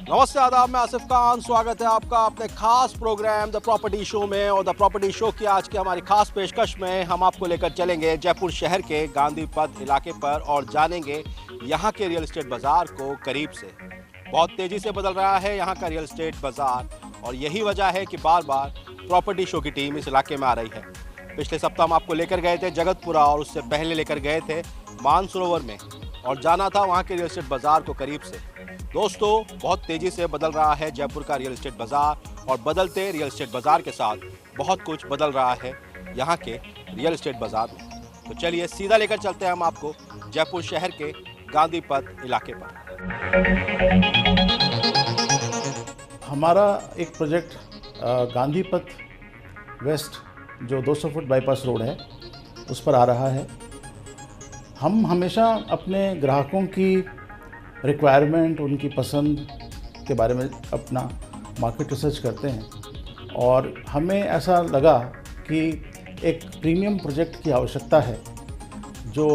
नमस्ते आदाब, मैं आसिफ खान। स्वागत है आपका अपने खास प्रोग्राम द प्रॉपर्टी शो में। और द प्रॉपर्टी शो की आज की हमारी खास पेशकश में हम आपको लेकर चलेंगे जयपुर शहर के गांधी पथ इलाके पर और जानेंगे यहाँ के रियल एस्टेट बाजार को करीब से। बहुत तेजी से बदल रहा है यहाँ का रियल एस्टेट बाजार और यही वजह है कि बार बार प्रॉपर्टी शो की टीम इस इलाके में आ रही है। पिछले सप्ताह हम आपको लेकर गए थे जगतपुरा और उससे पहले लेकर गए थे मानसरोवर में और जाना था वहाँ के रियल एस्टेट बाजार को करीब से। दोस्तों, बहुत तेजी से बदल रहा है जयपुर का रियल एस्टेट बाजार और बदलते रियल एस्टेट बाजार के साथ बहुत कुछ बदल रहा है यहाँ के रियल एस्टेट बाजार में। तो चलिए सीधा लेकर चलते हैं हम आपको जयपुर शहर के गांधी पथ इलाके पर। हमारा एक प्रोजेक्ट गांधी पथ वेस्ट जो 200 फुट बाईपास रोड है उस पर आ रहा है। हम हमेशा अपने ग्राहकों की रिक्वायरमेंट, उनकी पसंद के बारे में अपना मार्केट रिसर्च करते हैं और हमें ऐसा लगा कि एक प्रीमियम प्रोजेक्ट की आवश्यकता है जो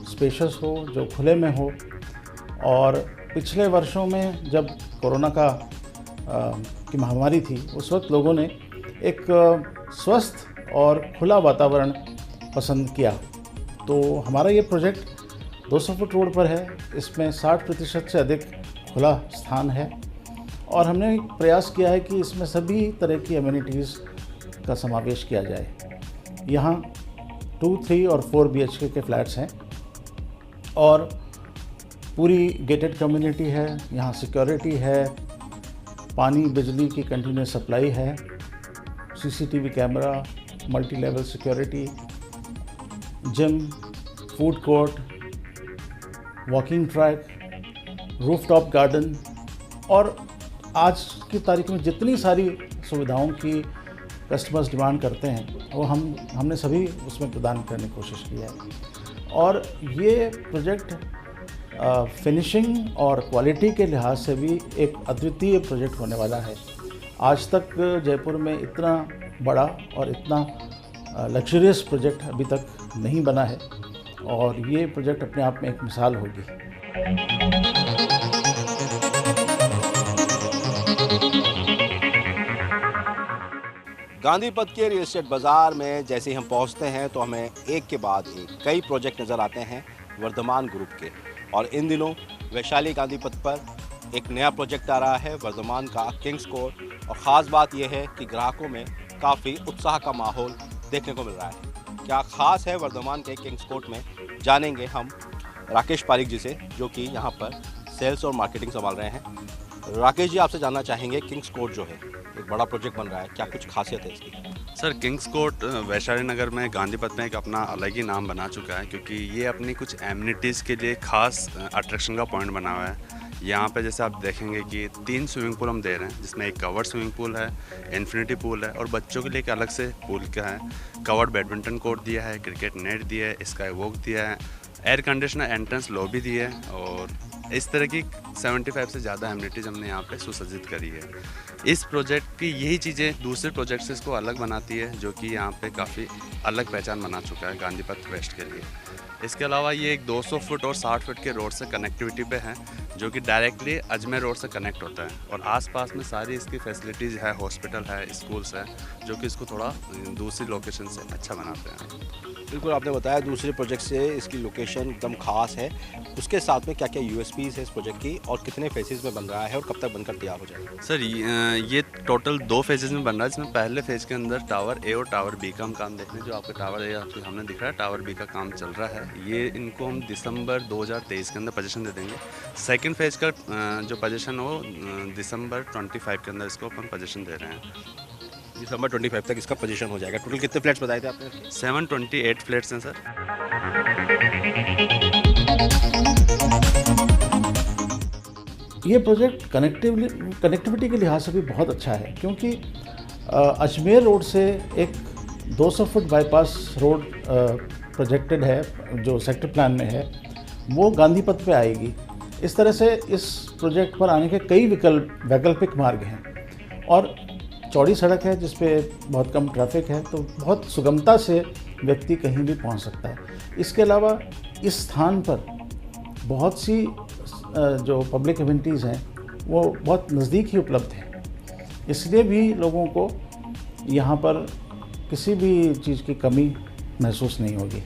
स्पेशियस हो, जो खुले में हो। और पिछले वर्षों में जब कोरोना की महामारी थी उस वक्त लोगों ने एक स्वस्थ और खुला वातावरण पसंद किया। तो हमारा ये प्रोजेक्ट 200 फुट रोड पर है। इसमें 60% से अधिक खुला स्थान है और हमने प्रयास किया है कि इसमें सभी तरह की एमिनिटीज़ का समावेश किया जाए। यहाँ 2, 3 और 4 BHK के फ्लैट्स हैं और पूरी गेटेड कम्युनिटी है। यहाँ सिक्योरिटी है, पानी बिजली की कंटिन्यूस सप्लाई है, CCTV camera, multi level security, gym, food court, walking track, rooftop garden और आज की तारीख में जितनी सारी सुविधाओं की कस्टमर्स डिमांड करते हैं वो हमने सभी उसमें प्रदान करने की कोशिश की है। और ये प्रोजेक्ट फिनिशिंग और क्वालिटी के लिहाज से भी एक अद्वितीय प्रोजेक्ट होने वाला है। आज तक जयपुर में इतना बड़ा और इतना लग्जरियस प्रोजेक्ट अभी तक नहीं बना है और ये प्रोजेक्ट अपने आप में एक मिसाल होगी। गांधी पथ के रियल एस्टेट बाजार में जैसे ही हम पहुंचते हैं तो हमें एक के बाद एक कई प्रोजेक्ट नज़र आते हैं वर्धमान ग्रुप के। और इन दिनों वैशाली गांधी पथ पर एक नया प्रोजेक्ट आ रहा है वर्धमान का किंग्स कोर्ट। और ख़ास बात यह है कि ग्राहकों में काफ़ी उत्साह का माहौल देखने को मिल रहा है। क्या खास है वर्धमान के किंग्स कोर्ट में, जानेंगे हम राकेश पारिक जी से जो कि यहाँ पर सेल्स और मार्केटिंग संभाल रहे हैं। राकेश जी, आपसे जानना चाहेंगे किंग्स कोर्ट जो है एक बड़ा प्रोजेक्ट बन रहा है, क्या कुछ खासियत है इसकी? सर, किंग्स कोर्ट वैशाली नगर में गांधी पथ में एक अपना अलग ही नाम बना चुका है क्योंकि ये अपनी कुछ एमिनिटीज़ के लिए खास अट्रैक्शन का पॉइंट बना हुआ है। यहाँ पे जैसे आप देखेंगे कि 3 स्विमिंग पूल हम दे रहे हैं जिसमें एक कवर्ड स्विमिंग पूल है, इन्फिनिटी पूल है और बच्चों के लिए एक अलग से पूल का है। कवर्ड बैडमिंटन कोर्ट दिया है, क्रिकेट नेट दिया है, स्काई वॉक दिया है, एयर कंडीशनर एंट्रेंस लॉबी दी है और इस तरह की 75 से ज़्यादा एमिनिटीज़ हमने यहाँ पे सुसज्जित करी है। इस प्रोजेक्ट की यही चीज़ें दूसरे प्रोजेक्ट से इसको अलग बनाती है जो कि यहाँ पे काफ़ी अलग पहचान बना चुका है गांधी पथ वेस्ट के लिए। इसके अलावा ये एक 200 फुट और 60 फुट के रोड से कनेक्टिविटी पे है जो कि डायरेक्टली अजमेर रोड से कनेक्ट होता है और आसपास में सारी इसकी फैसिलिटीज़ है, हॉस्पिटल है, स्कूल्स है जो कि इसको थोड़ा दूसरी लोकेशन से अच्छा बनाते हैं। बिल्कुल, आपने बताया दूसरे प्रोजेक्ट से इसकी लोकेशन एकदम खास है। उसके साथ में क्या क्या USPs है इस प्रोजेक्ट की और कितने फेजेस में बन रहा है और कब तक बनकर तैयार हो जाएगा? सर, ये टोटल 2 फेजेस में बन रहा है जिसमें पहले फेज के अंदर टावर A और टावर B का हम काम देख रहे हैं। जो आपका टावर A आपको हमने दिख रहा है, टावर B का काम चल रहा है। ये इनको हम दिसंबर 2023 के अंदर पोजीशन दे देंगे। सेकंड फेज का जो पोजीशन हो दिसंबर 25 के अंदर इसको अपन पोजीशन दे रहे हैं। दिसंबर 25 तक इसका पोजीशन हो जाएगा। टोटल कितने फ्लैट्स बताए थे आपने? 728 फ्लैट्स हैं सर। ये प्रोजेक्ट कनेक्टिविटी के लिहाज से भी बहुत अच्छा है क्योंकि अजमेर रोड से एक 200 फुट बाईपास रोड प्रोजेक्टेड है जो सेक्टर प्लान में है, वो गांधी पथ पे आएगी। इस तरह से इस प्रोजेक्ट पर आने के कई वैकल्पिक मार्ग हैं और चौड़ी सड़क है जिस पे बहुत कम ट्रैफिक है, तो बहुत सुगमता से व्यक्ति कहीं भी पहुंच सकता है। इसके अलावा इस स्थान पर बहुत सी जो पब्लिक एमिनिटीज़ हैं वो बहुत नज़दीक ही उपलब्ध है, इसलिए भी लोगों को यहाँ पर किसी भी चीज़ की कमी महसूस नहीं होगी।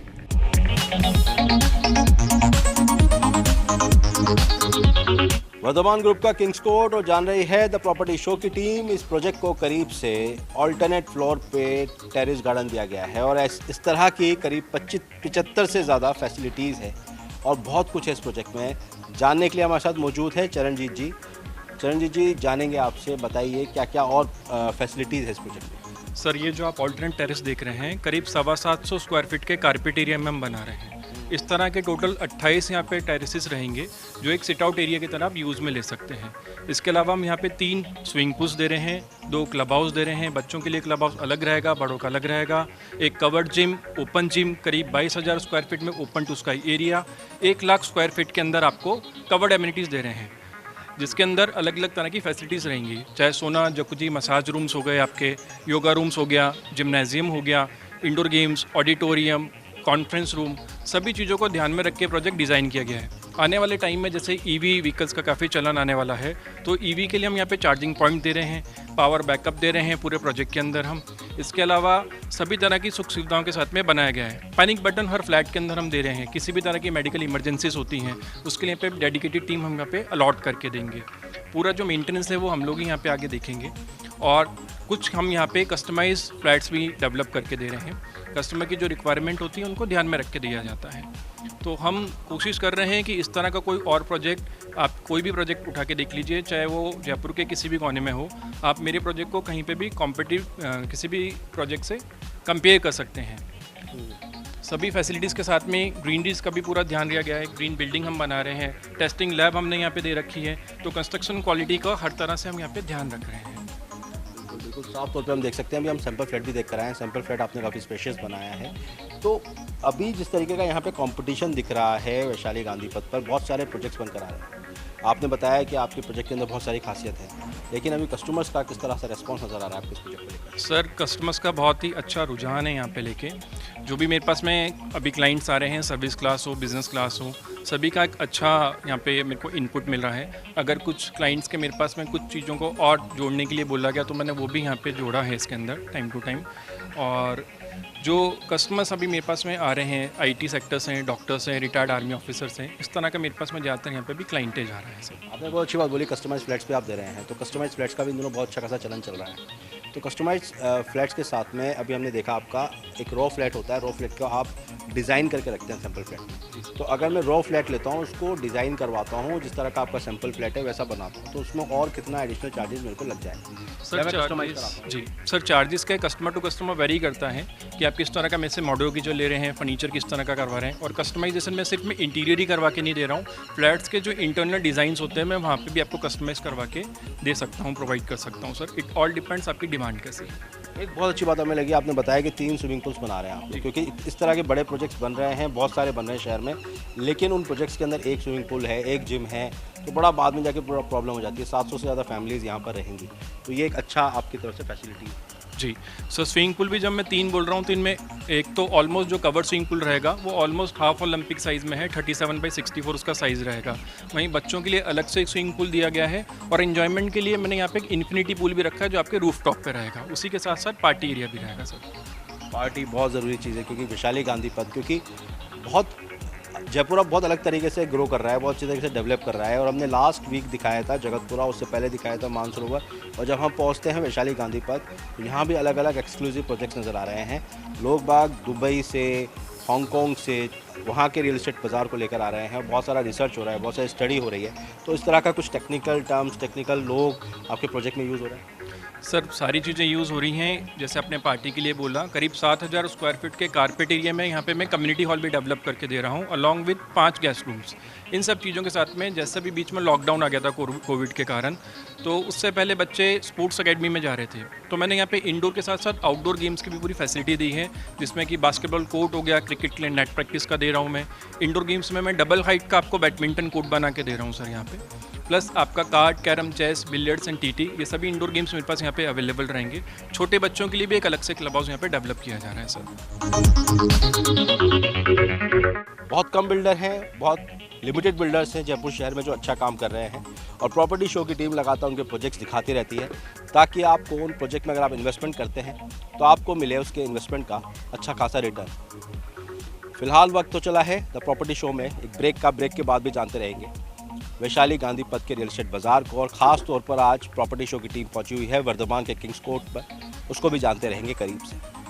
वर्धमान ग्रुप का किंग्स कोर्ट और जान रही है द प्रॉपर्टी शो की टीम, इस प्रोजेक्ट को करीब से ऑल्टरनेट फ्लोर पे टेरेस गार्डन दिया गया है और इस तरह की करीब 75 से ज़्यादा फैसिलिटीज़ है और बहुत कुछ है इस प्रोजेक्ट में। जानने के लिए हमारे साथ मौजूद है चरणजीत जी। चरणजीत जी, जानेंगे आपसे, बताइए क्या क्या और फैसिलिटीज़ है इस प्रोजेक्ट में। सर, ये जो आप ऑल्टरनेट टेरेस देख रहे हैं, करीब 750 स्क्वायर फीट के कारपेट एरिया में हम बना रहे हैं। इस तरह के टोटल 28 यहाँ पे टेरेसेस रहेंगे जो एक सिट आउट एरिया की तरह आप यूज़ में ले सकते हैं। इसके अलावा हम यहाँ पे 3 स्विमिंग पूल्स दे रहे हैं, 2 क्लब हाउस दे रहे हैं, बच्चों के लिए क्लब हाउस अलग रहेगा, बड़ों का अलग रहेगा, एक कवर्ड जिम, ओपन जिम, करीब 22,000 स्क्वायर फीट में open to sky area, 1 lakh square feet के अंदर आपको कवर्ड एमिनिटीज़ दे रहे हैं, जिसके अंदर अलग अलग तरह की फैसिलिटीज़ रहेंगी, चाहे सोना, जकुजी, मसाज रूम्स हो गए, आपके योगा रूम्स हो गया, जिम्नेजियम हो गया, indoor games, auditorium, conference room, सभी चीज़ों को ध्यान में रख के प्रोजेक्ट डिज़ाइन किया गया है। आने वाले टाइम में जैसे ईवी व्हीकल्स का काफ़ी चलन आने वाला है, तो ईवी के लिए हम यहाँ पे चार्जिंग पॉइंट दे रहे हैं, पावर बैकअप दे रहे हैं पूरे प्रोजेक्ट के अंदर हम। इसके अलावा सभी तरह की सुख सुविधाओं के साथ में बनाया गया है। पैनिक बटन हर फ्लैट के अंदर हम दे रहे हैं, किसी भी तरह की मेडिकल इमरजेंसीज होती हैं उसके लिए पे डेडिकेटेड टीम हम यहाँ पे अलॉट करके देंगे। पूरा जो मेंटेनेंस है वो हम लोग ही यहाँ पे आगे देखेंगे और कुछ हम यहाँ पे कस्टमाइज फ्लैट्स भी डेवलप करके दे रहे हैं। कस्टमर की जो रिक्वायरमेंट होती है उनको ध्यान में रख के दिया जाता है। तो हम कोशिश कर रहे हैं कि इस तरह का कोई और प्रोजेक्ट, आप कोई भी प्रोजेक्ट उठा के देख लीजिए, चाहे वो जयपुर के किसी भी कोने में हो, आप मेरे प्रोजेक्ट को कहीं पे भी कॉम्पिटिटिव किसी भी प्रोजेक्ट से कंपेयर कर सकते हैं। सभी फैसिलिटीज़ के साथ में ग्रीनरीज का भी पूरा ध्यान दिया गया है। ग्रीन बिल्डिंग हम बना रहे हैं, टेस्टिंग लैब हमने यहाँ पे दे रखी है, तो कंस्ट्रक्शन क्वालिटी का हर तरह से हम यहाँ पे ध्यान रख रहे हैं। बिल्कुल साफ तौर पे हम देख सकते हैं। अभी हम सैंपल फ्लैट भी देख कर आए हैं। सैंपल फ्लैट आपने काफ़ी स्पेशियस बनाया है। तो अभी जिस तरीके का यहाँ पे कंपटीशन दिख रहा है वैशाली गांधी पथ पर, बहुत सारे प्रोजेक्ट्स बनकर आ रहे हैं। आपने बताया कि आपके प्रोजेक्ट के अंदर बहुत सारी खासियत है, लेकिन अभी कस्टमर्स का किस तरह से रिस्पॉन्स नज़र आ रहा है आपके इस प्रोजेक्ट को लेकर? सर, कस्टमर्स का बहुत ही अच्छा रुझान है यहाँ पे लेके। जो भी मेरे पास में अभी क्लाइंट्स आ रहे हैं, सर्विस क्लास हो, बिजनेस क्लास हो, सभी का एक अच्छा यहाँ पे मेरे को इनपुट मिल रहा है। अगर कुछ क्लाइंट्स के मेरे पास में कुछ चीज़ों को और जोड़ने के लिए बोला गया तो मैंने वो भी यहाँ पे जोड़ा है इसके अंदर टाइम टू टाइम। और जो कस्टमर्स अभी मेरे पास में आ रहे हैं, आईटी सेक्टर्स हैं, डॉक्टर्स हैं, रिटायर्ड आर्मी ऑफिसर्स हैं, इस तरह का मेरे पास में ज़्यादातर यहाँ पे भी क्लाइंटेज आ रहा है सर। आपने बहुत अच्छी बात बोली, कस्टमाइज फ्लैट्स पे आप दे रहे हैं, तो कस्टमाइज फ्लैट्स का भी इन दिनों बहुत अच्छा खासा चलन चल रहा है। तो कस्टमाइज फ्लैट्स के साथ में अभी हमने देखा आपका एक रॉ फ्लैट होता है, रॉ फ्लैट को आप डिज़ाइन करके रखते हैं सैंपल फ्लैट में। तो अगर मैं रॉ फ्लैट लेता हूँ, उसको डिज़ाइन करवाता हूँ, जिस तरह का आपका सैंपल फ्लैट है वैसा बनाता हूँ, तो उसमें और कितना एडिशनल चार्जेस मेरे को लग जाएगा? सर चार्जेस का कस्टमर टू कस्टमर वेरी करता है कि आप किस तरह का मेरे से मॉडल की जो ले रहे हैं, फर्नीचर किस तरह का करवा रहे हैं। और कस्टमाइजेशन में सिर्फ मैं इंटीरियर ही करवा के नहीं दे रहा हूँ, फ्लैट्स के जो इंटरनल डिज़ाइंस होते हैं मैं वहाँ पे भी आपको कस्टमाइज़ करवा के दे सकता हूँ, प्रोवाइड कर सकता हूँ सर। इट ऑल डिपेंड्स आपकी डिमांड कैसी है। एक बहुत अच्छी बात हमें लगी, आपने बताया कि 3 स्विमिंग पूल्स बना रहे हैं आप, क्योंकि इस तरह के बड़े प्रोजेक्ट्स बन रहे हैं, बहुत सारे बन रहे हैं शहर में, लेकिन उन प्रोजेक्ट्स के अंदर एक स्विमिंग पूल है, एक जिम है, तो बड़ा बाद में जाके पूरा प्रॉब्लम हो जाती है। 700 से ज़्यादा फैमिलीज़ यहाँ पर रहेंगी, तो ये एक अच्छा आपकी तरफ से फैसिलिटी है। जी सर, स्विमिंग पूल भी जब मैं 3 बोल रहा हूँ तो इनमें एक तो ऑलमोस्ट जो कवर्ड स्विमिंग पूल रहेगा वो ऑलमोस्ट हाफ ओलंपिक साइज़ में है, 37/64 उसका साइज़ रहेगा। वहीं बच्चों के लिए अलग से एक स्विमिंग पूल दिया गया है और एंजॉयमेंट के लिए मैंने यहाँ पे एक इन्फिनिटी पूल भी रखा है जो आपके रूफ टॉप पे रहेगा। उसी के साथ साथ पार्टी एरिया भी रहेगा सर। पार्टी बहुत ज़रूरी चीज़ है, क्योंकि वैशाली गांधी पथ, क्योंकि बहुत जयपुर अब बहुत अलग तरीके से ग्रो कर रहा है, बहुत अच्छी तरीके से डेवलप कर रहा है। और हमने लास्ट वीक दिखाया था जगतपुरा, उससे पहले दिखाया था मानसरोवर, और जब हम पहुंचते हैं वैशाली गांधी पथ तो यहाँ भी अलग अलग एक्सक्लूसिव प्रोजेक्ट्स नज़र आ रहे हैं। लोग बाग दुबई से, हांगकॉन्ग से, वहाँ के रियल एस्टेट बाज़ार को लेकर आ रहे हैं। बहुत सारा रिसर्च हो रहा है, बहुत सारी स्टडी हो रही है। तो इस तरह का कुछ टेक्निकल टर्म्स, टेक्निकल लोग आपके प्रोजेक्ट में यूज़ हो रहे हैं? सर, सारी चीज़ें यूज़ हो रही हैं। जैसे अपने पार्टी के लिए बोला, करीब 7,000 स्क्वायर फीट के कारपेट एरिया में यहाँ पे मैं कम्युनिटी हॉल भी डेवलप करके दे रहा हूँ, अलॉन्ग विद 5 गेस्ट रूम्स। इन सब चीज़ों के साथ में, जैसे भी बीच में लॉकडाउन आ गया था कोविड के कारण, तो उससे पहले बच्चे स्पोर्ट्स अकेडमी में जा रहे थे, तो मैंने यहाँ पे इंडोर के साथ साथ आउटडोर गेम्स की भी पूरी फैसिलिटी दी है, जिसमें कि बास्केटबॉल कोर्ट हो गया, क्रिकेट के लिए नेट प्रैक्टिस का दे रहा हूँ मैं। इंडोर गेम्स में मैं डबल हाइट का आपको बैडमिंटन कोर्ट बना के दे रहा हूँ सर यहाँ पे। प्लस आपका card, carrom, chess, billiards and TT, ये सभी इंडोर गेम्स मेरे पास यहाँ पे अवेलेबल रहेंगे। छोटे बच्चों के लिए भी एक अलग से क्लब हाउस यहाँ पे डेवलप किया जा रहा है सर। बहुत कम बिल्डर हैं, बहुत लिमिटेड बिल्डर्स हैं जयपुर शहर में जो अच्छा काम कर रहे हैं, और प्रॉपर्टी शो की टीम लगातार उनके प्रोजेक्ट्स दिखाती रहती है ताकि आपको उन प्रोजेक्ट में अगर आप इन्वेस्टमेंट करते हैं तो आपको मिले उसके इन्वेस्टमेंट का अच्छा खासा रिटर्न। फिलहाल वक्त तो चला है द प्रॉपर्टी शो में एक ब्रेक के बाद भी जानते रहेंगे वैशाली गांधी पथ के रियल एस्टेट बाजार को, और ख़ास तौर पर आज प्रॉपर्टी शो की टीम पहुंची हुई है वर्धमान के किंग्स कोर्ट पर, उसको भी जानते रहेंगे करीब से।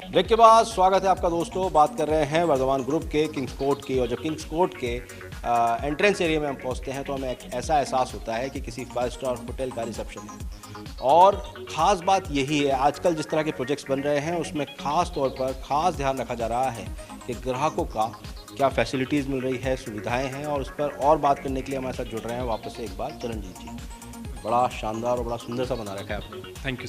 ब्रेक के बाद स्वागत है आपका दोस्तों। बात कर रहे हैं वर्धमान ग्रुप के किंग्स कोर्ट की, और जब किंग्स कोर्ट के एंट्रेंस एरिया में हम पहुंचते हैं तो हमें एक ऐसा एहसास होता है कि किसी 5 स्टार होटल का रिसेप्शन है। और ख़ास बात यही है, आजकल जिस तरह के प्रोजेक्ट्स बन रहे हैं उसमें ख़ास तौर पर ख़ास ध्यान रखा जा रहा है कि ग्राहकों का क्या फैसिलिटीज़ मिल रही है, सुविधाएँ हैं, और उस पर और बात करने के लिए हमारे साथ जुड़ रहे हैं वापस से एक बार चरणजीत जी। बड़ा शानदार और बड़ा सुंदर सा बना रखा है आपने। Thank you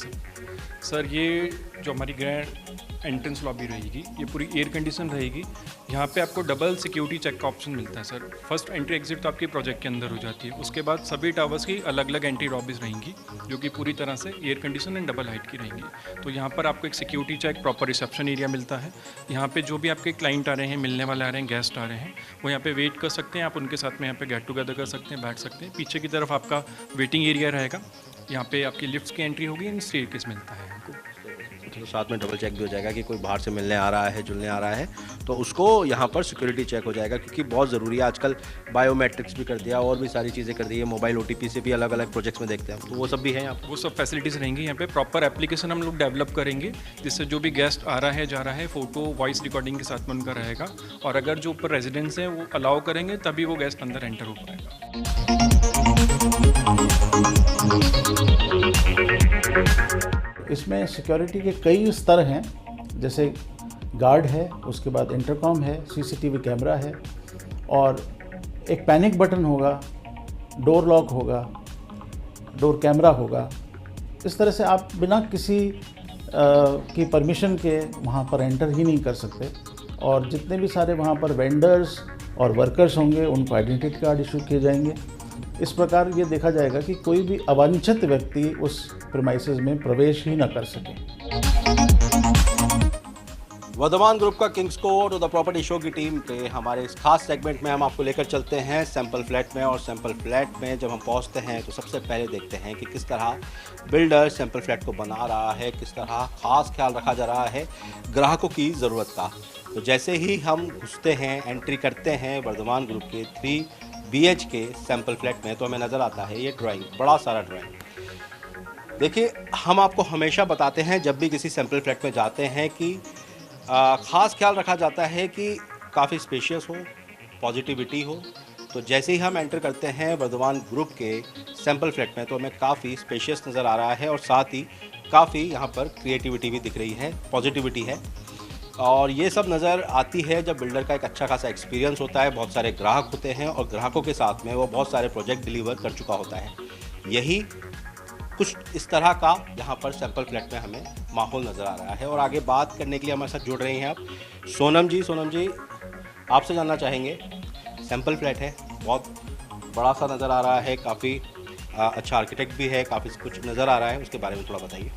sir. ये जो हमारी ग्रैंड एंट्रेंस लॉबी रहेगी ये पूरी एयर कंडीशन रहेगी। यहाँ पे आपको डबल सिक्योरिटी चेक का ऑप्शन मिलता है सर। फर्स्ट एंट्री एग्जिट तो आपकी प्रोजेक्ट के अंदर हो जाती है, उसके बाद सभी टावर्स की अलग अलग एंट्री लॉबीज रहेंगी जो कि पूरी तरह से air condition and double height की रहेंगी। तो यहाँ पर आपको एक security check, proper reception area मिलता है। यहाँ पे जो भी आपके क्लाइंट आ रहे हैं, मिलने वाले आ रहे हैं, गेस्ट आ रहे हैं, वो यहाँ पे वेट कर सकते हैं। आप उनके साथ में यहाँ पे गेट टुगेदर कर सकते हैं, बैठ सकते हैं। पीछे की तरफ आपका वेटिंग एरिया रहेगा, यहाँ पे आपकी लिफ्ट्स की एंट्री होगी एंड स्टेयरकेस मिलता है आपको। तो साथ में डबल चेक भी हो जाएगा कि कोई बाहर से मिलने आ रहा है, जुलने आ रहा है तो उसको यहाँ पर सिक्योरिटी चेक हो जाएगा, क्योंकि बहुत ज़रूरी है। आजकल बायोमेट्रिक्स भी कर दिया और भी सारी चीज़ें कर दी है, मोबाइल OTP से भी अलग अलग प्रोजेक्ट्स में देखते हैं, तो वो सब भी है यहाँ पर। वो सब फैसिलिटीज़ रहेंगी यहाँ पे। प्रॉपर एप्लीकेशन हम लोग डेवलप करेंगे जिससे जो भी गेस्ट आ रहा है जा रहा है फ़ोटो वॉइस रिकॉर्डिंग के साथ में उनका रहेगा, और अगर जो ऊपर रेजिडेंट्स हैं वो अलाउ करेंगे तभी वो गेस्ट अंदर एंटर हो पाएगा। इसमें सिक्योरिटी के कई स्तर हैं, जैसे गार्ड है, उसके बाद इंटरकॉम है, CCTV कैमरा है, और एक पैनिक बटन होगा, डोर लॉक होगा, डोर कैमरा होगा। इस तरह से आप बिना किसी की परमिशन के वहाँ पर एंटर ही नहीं कर सकते। और जितने भी सारे वहाँ पर वेंडर्स और वर्कर्स होंगे उनको आइडेंटिटी कार्ड इशू किए जाएंगे। इस प्रकार ये देखा जाएगा कि कोई भी अवांछित व्यक्ति उस प्रीमाइसेस में प्रवेश ही न कर सके। वर्धमान ग्रुप का किंग्स कोर्ट और द प्रॉपर्टी शो की टीम के हमारे इस खास सेगमेंट में हम आपको लेकर चलते हैं सैंपल फ्लैट में। और सैंपल फ्लैट में जब हम पहुंचते हैं तो सबसे पहले देखते हैं कि किस तरह बिल्डर सैंपल फ्लैट को बना रहा है, किस तरह खास ख्याल रखा जा रहा है ग्राहकों की ज़रूरत का। तो जैसे ही हम घुसते हैं, एंट्री करते हैं वर्धमान ग्रुप के 3 BHK सैंपल फ्लैट में, तो हमें नज़र आता है ये ड्राइंग, बड़ा सारा ड्राइंग। देखिए, हम आपको हमेशा बताते हैं जब भी किसी सैंपल फ्लैट में जाते हैं कि ख़ास ख्याल रखा जाता है कि काफ़ी स्पेशियस हो, पॉजिटिविटी हो। तो जैसे ही हम एंटर करते हैं वर्धमान ग्रुप के सैंपल फ्लैट में तो हमें काफ़ी स्पेशियस नज़र आ रहा है, और साथ ही काफ़ी यहाँ पर क्रिएटिविटी भी दिख रही है, पॉजिटिविटी है। और ये सब नज़र आती है जब बिल्डर का एक अच्छा खासा एक्सपीरियंस होता है, बहुत सारे ग्राहक होते हैं और ग्राहकों के साथ में वो बहुत सारे प्रोजेक्ट डिलीवर कर चुका होता है। यही कुछ इस तरह का यहाँ पर सैंपल फ्लैट में हमें माहौल नज़र आ रहा है। और आगे बात करने के लिए हमारे साथ जुड़ रही हैं आप सोनम जी। सोनम जी, आपसे जानना चाहेंगे, सैंपल फ्लैट है, बहुत बड़ा सा नज़र आ रहा है, काफ़ी अच्छा आर्किटेक्ट भी है, काफ़ी कुछ नज़र आ रहा है, उसके बारे में थोड़ा बताइए।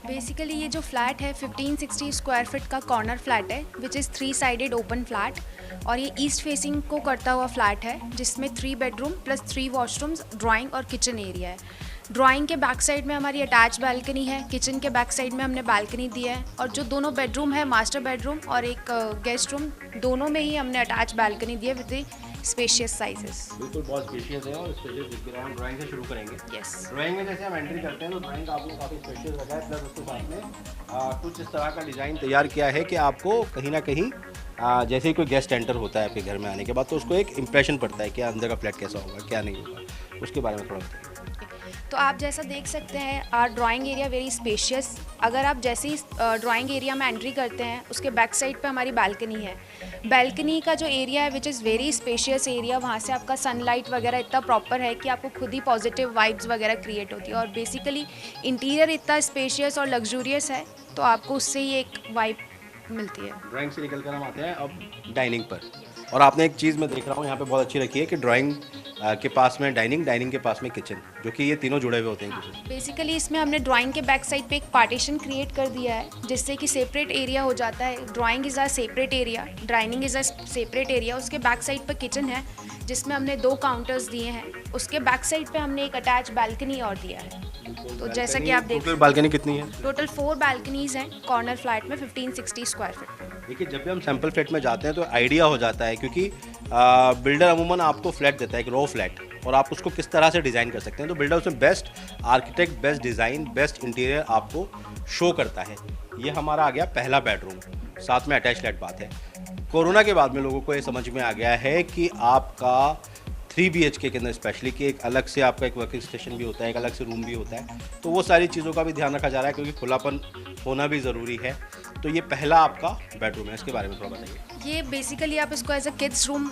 बेसिकली ये जो फ्लैट है 1560 स्क्वायर फीट का कॉर्नर फ्लैट है, which is 3 sided open flat, और ये ईस्ट फेसिंग को करता हुआ फ्लैट है जिसमें 3 बेडरूम प्लस 3 वॉशरूम्स, ड्राइंग और किचन एरिया है। ड्राइंग के बैक साइड में हमारी अटैच बालकनी है, किचन के बैक साइड में हमने बालकनी दी है, और जो दोनों बेडरूम है, मास्टर बेडरूम और एक गेस्ट रूम, दोनों में ही हमने अटैच बालकनी दी है विद स्पेशियस साइजेस। बिल्कुल बहुत स्पेशियस है और स्पेशियस दिख रहा है। हम ड्राइंग से शुरू करेंगे। यस, ड्राइंग में जैसे हम एंट्री करते हैं तो ड्राइंग का आपने काफ़ी स्पेशियस रखा है, प्लस उसके साथ में कुछ इस तरह का डिज़ाइन तैयार किया है कि आपको कहीं ना कहीं जैसे ही कोई गेस्ट एंटर होता है आपके घर में आने के बाद तो उसको एक इम्प्रेशन पड़ता है कि अंदर का फ्लैट कैसा होगा, क्या नहीं होगा, उसके बारे में थोड़ा बताइए। तो आप जैसा देख सकते हैं are drawing area very spacious. अगर आप जैसे ही ड्राइंग एरिया में एंट्री करते हैं उसके बैक साइड पे हमारी बालकनी है। बालकनी का जो एरिया है which is very spacious area, वहाँ से आपका सनलाइट वगैरह इतना प्रॉपर है कि आपको खुद ही पॉजिटिव वाइब्स वगैरह क्रिएट होती है, और बेसिकली इंटीरियर इतना स्पेशियस और लग्जूरियस है तो आपको उससे ही एक वाइब मिलती है। ड्राइंग से निकल कर हम आते हैं अब डाइनिंग पर। और आपने एक चीज़ मैं देख रहा हूँ यहाँ पे बहुत अच्छी रखी है कि ड्राइंग के पास में डाइनिंग, डाइनिंग के पास में किचन, जो कि ये तीनों जुड़े हुए होते हैं एक दूसरे से। बेसिकली इसमें हमने ड्राइंग के बैक साइड पे एक पार्टीशन क्रिएट कर दिया है, जिससे कि सेपरेट एरिया हो जाता है। Drawing is a separate area, dining is a separate area. उसके बैक साइड पर किचन है, जिसमें हमने 2 काउंटर्स दिए हैं। उसके बैक साइड पे हमने एक अटैच बालकनी और दिया है। तो जैसा कि आप देख, टोटल बालकनी कितनी है? टोटल 4 बालकनीज हैं कॉर्नर फ्लैट में 1560 स्क्वायर फीट। देखिए, जब भी हम सैंपल फ्लैट में जाते हैं तो आइडिया हो जाता है, क्योंकि बिल्डर अमूमन आपको फ्लैट देता है, एक रो फ्लैट, और आप उसको किस तरह से डिज़ाइन कर सकते हैं। तो बिल्डर उसमें best architect, best design, best interior आपको शो करता है। ये हमारा आ गया पहला बेडरूम, साथ में अटैच फ्लैट बात है। कोरोना के बाद में लोगों को ये समझ में आ गया है कि आपका 3 BHK के अंदर स्पेशली कि एक अलग से आपका एक वर्किंग स्टेशन भी होता है, एक अलग से रूम भी होता है। तो वो सारी चीज़ों का भी ध्यान रखा जा रहा है, क्योंकि खुलापन होना भी ज़रूरी है। तो ये पहला आपका बेडरूम है, इसके बारे में थोड़ा बताइए। ये बेसिकली आप इसको एज अ किड्स रूम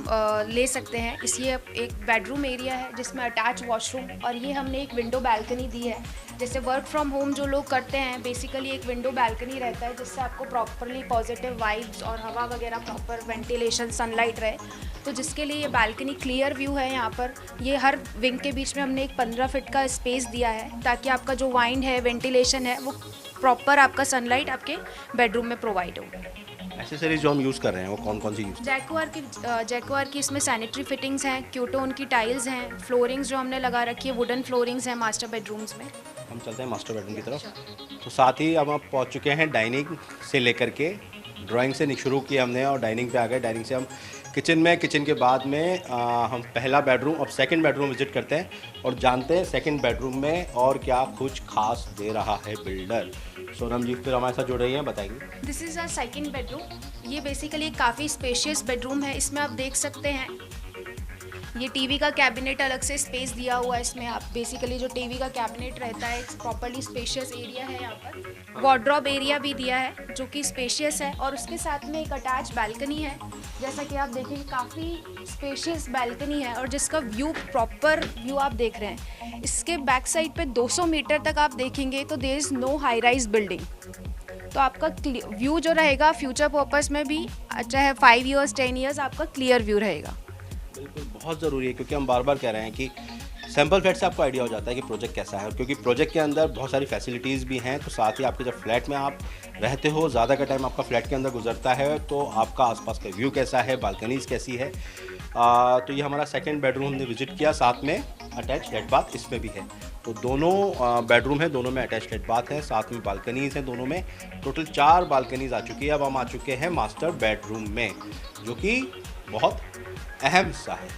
ले सकते हैं। इसलिए एक बेडरूम एरिया है जिसमें अटैच वॉशरूम, और ये हमने एक विंडो बैल्कनी दी है। जैसे वर्क फ्रॉम होम जो लोग करते हैं, बेसिकली एक विंडो बैल्कनी रहता है, जिससे आपको प्रॉपरली पॉजिटिव वाइब्स और हवा वगैरह, प्रॉपर वेंटिलेशन, सनलाइट रहे। तो जिसके लिए ये बैल्कनी क्लियर व्यू है। यहाँ पर ये हर विंग के बीच में हमने एक 15 फीट का स्पेस दिया है, ताकि आपका जो वाइंड है, वेंटिलेशन है, वो प्रॉपर आपका सनलाइट आपके बेडरूम में प्रोवाइड हो। एक्सेसरीज जो हम यूज़ कर रहे हैं वो कौन कौन सी यूज़? जैक्वार की इसमें सैनिटरी फिटिंग्स हैं, क्यूटोन की टाइल्स हैं, फ्लोरिंग्स जो हमने लगा रखी है, वुडन फ्लोरिंग्स हैं मास्टर बेडरूम्स में। हम चलते हैं मास्टर बेडरूम की तरफ। तो साथ ही अब आप पहुंच चुके हैं डाइनिंग से लेकर के, ड्राइंग से शुरू किया हमने और डाइनिंग पे आ गए। डाइनिंग से हम किचन में, किचन के बाद में हम पहला बेडरूम और सेकंड बेडरूम विजिट करते हैं और जानते हैं सेकंड बेडरूम में और क्या कुछ खास दे रहा है बिल्डर। सोनम जी फिर हमारे साथ जुड़ रही हैं, बताएंगे। This is our second bedroom. ये बेसिकली काफ़ी स्पेशियस बेडरूम है। इसमें आप देख सकते हैं ये टीवी का कैबिनेट अलग से स्पेस दिया हुआ है। इसमें आप बेसिकली जो टीवी का कैबिनेट रहता है, एक प्रॉपर्ली स्पेशियस एरिया है। यहाँ पर वार्डरोब एरिया भी दिया है जो कि स्पेशियस है, और उसके साथ में एक अटैच बालकनी है। जैसा कि आप देखेंगे काफ़ी स्पेशियस बालकनी है, और जिसका व्यू, प्रॉपर व्यू आप देख रहे हैं। इसके बैक साइड पे 200 मीटर तक आप देखेंगे तो there is no high rise building. तो आपका व्यू जो रहेगा फ्यूचर पर्पस में भी, चाहे 5 ईयर्स 10 ईयर्स, आपका क्लियर व्यू रहेगा। बिल्कुल, बहुत ज़रूरी है, क्योंकि हम बार बार कह रहे हैं कि सैम्पल फ्लैट से आपको आइडिया हो जाता है कि प्रोजेक्ट कैसा है, क्योंकि प्रोजेक्ट के अंदर बहुत सारी फैसिलिटीज़ भी हैं। तो साथ ही आपके जब फ्लैट में आप रहते हो, ज़्यादा का टाइम आपका फ्लैट के अंदर गुजरता है, तो आपका आसपास का व्यू कैसा है, बालकनीज़ कैसी है। तो ये हमारा सेकंड बेडरूम हमने विजिट किया, साथ में अटैच लेट बाथ इसमें भी है। तो दोनों बेडरूम है, दोनों में अटैच लेट बाथ है, साथ में बालकनीज़ हैं दोनों में। टोटल 4 बालकनीज़ आ चुकी है। अब हम आ चुके हैं मास्टर बेडरूम में, जो कि बहुत अहम हिस्सा है।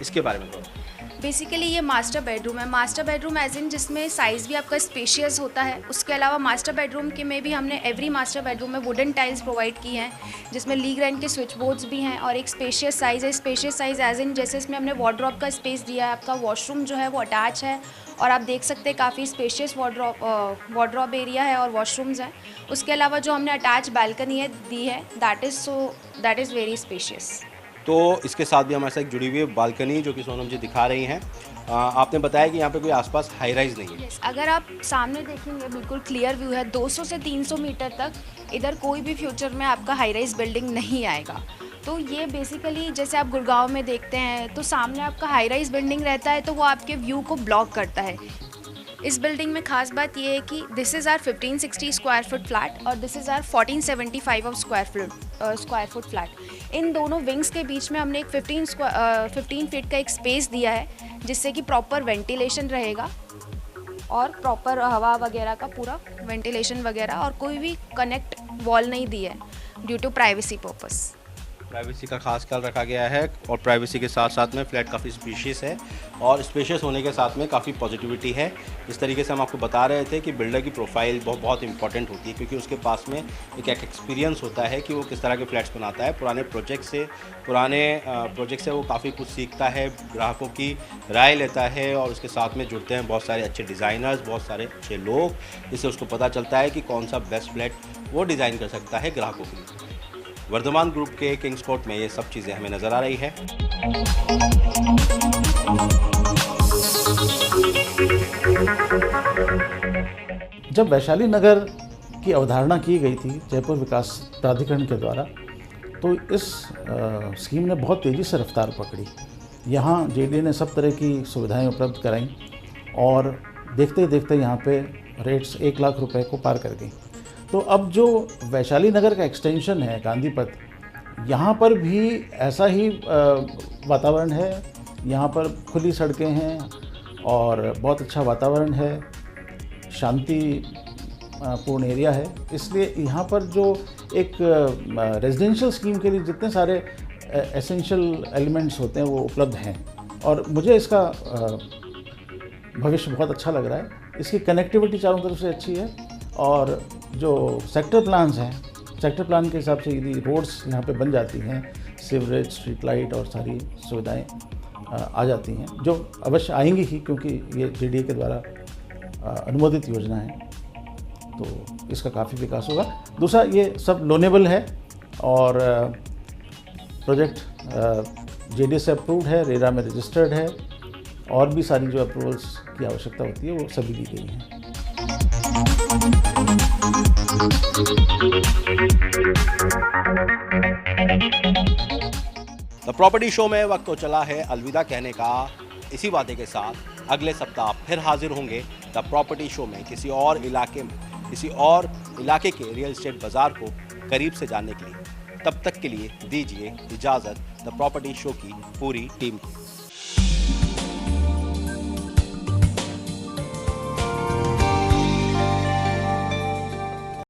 इसके बारे में थोड़ा। बेसिकली ये मास्टर बेडरूम है। मास्टर बेडरूम एज इन जिसमें साइज़ भी आपका स्पेशियस होता है। उसके अलावा मास्टर बेडरूम के में भी हमने एवरी मास्टर बेडरूम में वुडन टाइल्स प्रोवाइड की हैं, जिसमें लीग रैंक के स्विच बोर्ड्स भी हैं, और एक स्पेशियस साइज़ है। स्पेशियस साइज़ एज इन जैसे इसमें हमने वार्डरोब का स्पेस दिया है। आपका वॉशरूम जो है वो अटैच है, और आप देख सकते हैं काफ़ी स्पेशियस वार्डरोब एरिया है और वॉशरूम्स हैं। उसके अलावा जो हमने अटैच बालकनी है दी है, दैट इज़ वेरी स्पेशियस। तो इसके साथ भी हमारे साथ जुड़ी हुई है बालकनी, जो कि सोनम जी दिखा रही हैं। आपने बताया कि यहाँ पे कोई आसपास हाई राइज नहीं है। अगर आप सामने देखेंगे बिल्कुल क्लियर व्यू है। 200 से 300 मीटर तक इधर कोई भी फ्यूचर में आपका हाई राइज बिल्डिंग नहीं आएगा। तो ये बेसिकली जैसे आप गुड़गांव में देखते हैं तो सामने आपका हाई राइज बिल्डिंग रहता है, तो वो आपके व्यू को ब्लॉक करता है। इस बिल्डिंग में खास बात ये है कि this is our 1560 square foot flat और this is our 1475 of square foot flat. इन दोनों विंग्स के बीच में हमने एक 15 फीट का एक स्पेस दिया है, जिससे कि प्रॉपर वेंटिलेशन रहेगा और प्रॉपर हवा वगैरह का पूरा वेंटिलेशन वगैरह, और कोई भी कनेक्ट वॉल नहीं दी है due to privacy purpose. Privacy का खास ख्याल रखा गया है, और प्राइवेसी के साथ साथ में फ्लैट काफ़ी स्पेशियस है, और स्पेशियस होने के साथ में काफ़ी पॉजिटिविटी है। इस तरीके से हम आपको बता रहे थे कि बिल्डर की प्रोफाइल बहुत इंपॉर्टेंट होती है, क्योंकि उसके पास में एक एक्सपीरियंस होता है कि वो किस तरह के फ्लैट्स बनाता है। पुराने प्रोजेक्ट से वो काफ़ी कुछ सीखता है, ग्राहकों की राय लेता है, और उसके साथ में जुड़ते हैं बहुत सारे अच्छे डिज़ाइनर्स, बहुत सारे अच्छे लोग, जिससे उसको पता चलता है कि कौन सा बेस्ट फ्लैट वो डिज़ाइन कर सकता है ग्राहकों के लिए। वर्धमान ग्रुप के किंग्स कोर्ट में ये सब चीज़ें हमें नज़र आ रही है। जब वैशाली नगर की अवधारणा की गई थी जयपुर विकास प्राधिकरण के द्वारा, तो इस स्कीम ने बहुत तेज़ी से रफ्तार पकड़ी। यहाँ जेडीए ने सब तरह की सुविधाएं उपलब्ध कराई और देखते ही देखते यहाँ पे रेट्स 1 लाख रुपए को पार कर गई। तो अब जो वैशाली नगर का एक्सटेंशन है गांधी पथ, यहाँ पर भी ऐसा ही वातावरण है। यहाँ पर खुली सड़कें हैं और बहुत अच्छा वातावरण है, शांति पूर्ण एरिया है। इसलिए यहाँ पर जो एक रेजिडेंशियल स्कीम के लिए जितने सारे एसेंशियल एलिमेंट्स होते हैं वो उपलब्ध हैं और मुझे इसका भविष्य बहुत अच्छा लग रहा है। इसकी कनेक्टिविटी चारों तरफ से अच्छी है और जो सेक्टर प्लान्स हैं, सेक्टर प्लान के हिसाब से यदि रोड्स यहाँ पे बन जाती हैं, सीवरेज, स्ट्रीट लाइट और सारी सुविधाएं आ जाती हैं, जो अवश्य आएंगी ही क्योंकि ये जेडीए के द्वारा अनुमोदित योजना है, तो इसका काफ़ी विकास होगा। दूसरा, ये सब लोनेबल है और प्रोजेक्ट जेडीए से अप्रूव्ड है, रेरा में रजिस्टर्ड है और भी सारी जो अप्रूवल्स की आवश्यकता होती है वो सभी दी गई हैं। द प्रॉपर्टी शो में वक्त तो चला है अलविदा कहने का। इसी वादे के साथ अगले सप्ताह फिर हाजिर होंगे द प्रॉपर्टी शो में किसी और इलाके के रियल एस्टेट बाजार को करीब से जानने के लिए। तब तक के लिए दीजिए इजाज़त द प्रॉपर्टी शो की पूरी टीम को।